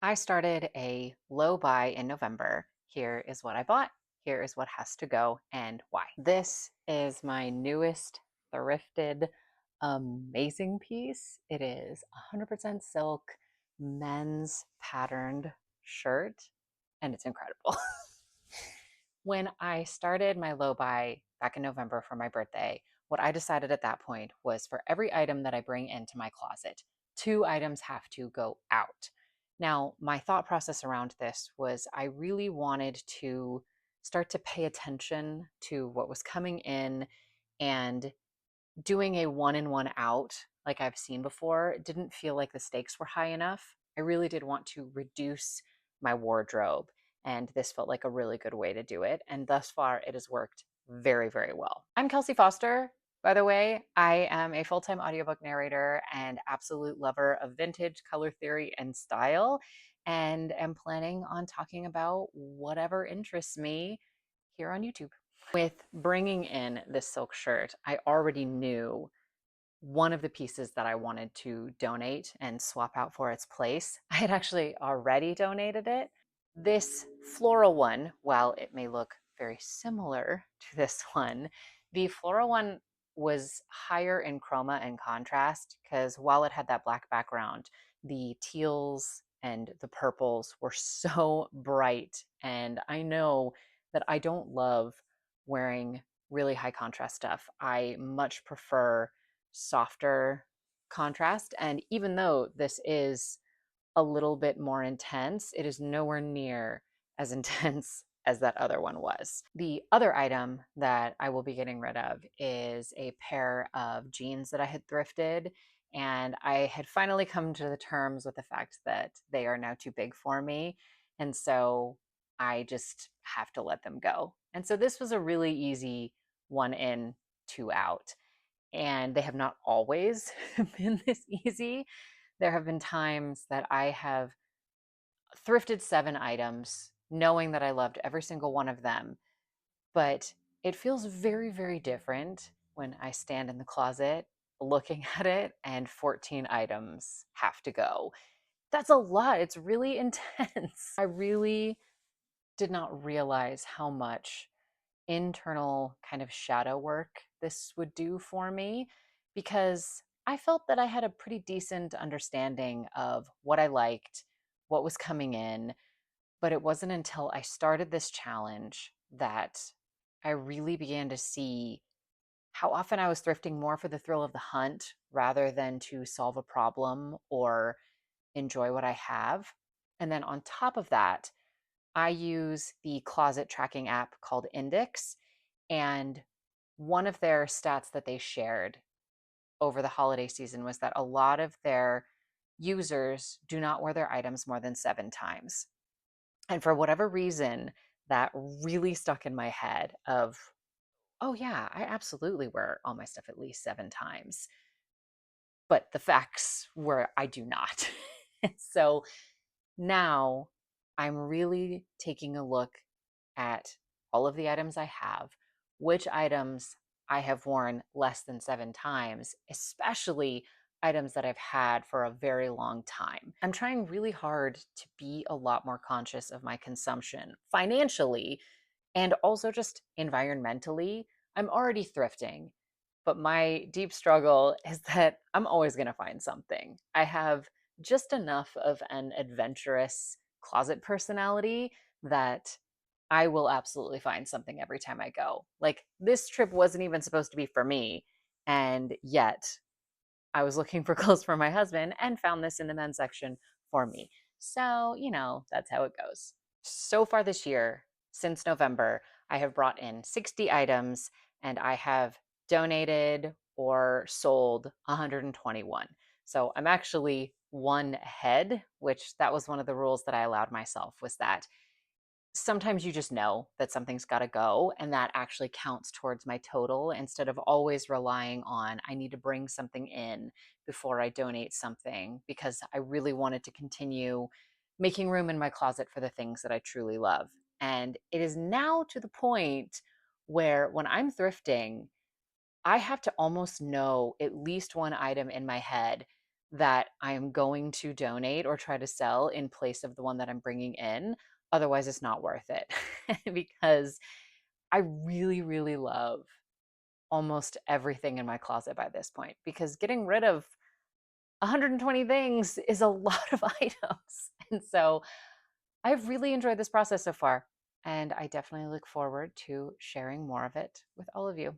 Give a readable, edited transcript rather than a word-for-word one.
I started a low buy in November. Here is what I bought. Here is what has to go and why. This is my newest thrifted amazing piece. It is 100% silk men's patterned shirt and it's incredible. When I started my low buy back in November for my birthday, what I decided at that point was for every item that I bring into my closet, two items have to go out. Now, my thought process around this was I really wanted to start to pay attention to what was coming in, and doing a one in, one out like I've seen before didn't feel like the stakes were high enough. I really did want to reduce my wardrobe, and this felt like a really good way to do it. And thus far, it has worked very, very well. I'm Kelsey Foster, by the way. I am a full time audiobook narrator and absolute lover of vintage, color theory, and style, and am planning on talking about whatever interests me here on YouTube. With bringing in this silk shirt, I already knew one of the pieces that I wanted to donate and swap out for its place. I had actually already donated it. This floral one, while it may look very similar to this one, the floral one was higher in chroma and contrast because while it had that black background, the teals and the purples were so bright. And I know that I don't love wearing really high contrast stuff. I much prefer softer contrast. And even though this is a little bit more intense, it is nowhere near as intense as that other one was. The other item that I will be getting rid of is a pair of jeans that I had thrifted. And I had finally come to the terms with the fact that they are now too big for me. And so I just have to let them go. And so this was a really easy one in, two out. And they have not always been this easy. There have been times that I have thrifted 7 items, knowing that I loved every single one of them. But it feels very, very different when I stand in the closet looking at it and 14 items have to go. That's a lot. It's really intense. I really did not realize how much internal kind of shadow work this would do for me, because I felt that I had a pretty decent understanding of what I liked, what was coming in, but it wasn't until I started this challenge that I really began to see how often I was thrifting more for the thrill of the hunt rather than to solve a problem or enjoy what I have. And then on top of that, I use the closet tracking app called Index, and one of their stats that they shared over the holiday season was that a lot of their users do not wear their items more than 7 times. And for whatever reason, that really stuck in my head of, oh yeah, I absolutely wear all my stuff at least 7 times. But the facts were I do not. So now I'm really taking a look at all of the items I have, which items I have worn less than 7 times, especially items that I've had for a very long time. I'm trying really hard to be a lot more conscious of my consumption financially and also just environmentally. I'm already thrifting, but my deep struggle is that I'm always going to find something. I have just enough of an adventurous closet personality that I will absolutely find something every time I go. Like, this trip wasn't even supposed to be for me, and yet I was looking for clothes for my husband and found this in the men's section for me. So, that's how it goes. So far this year, since November, I have brought in 60 items and I have donated or sold 121. So I'm actually one ahead, which that was one of the rules that I allowed myself, was that sometimes you just know that something's got to go, and that actually counts towards my total instead of always relying on I need to bring something in before I donate something, because I really wanted to continue making room in my closet for the things that I truly love. And it is now to the point where when I'm thrifting, I have to almost know at least one item in my head that I am going to donate or try to sell in place of the one that I'm bringing in. Otherwise, it's not worth it because I really, really love almost everything in my closet by this point because getting rid of 120 things is a lot of items. And so I've really enjoyed this process so far, and I definitely look forward to sharing more of it with all of you.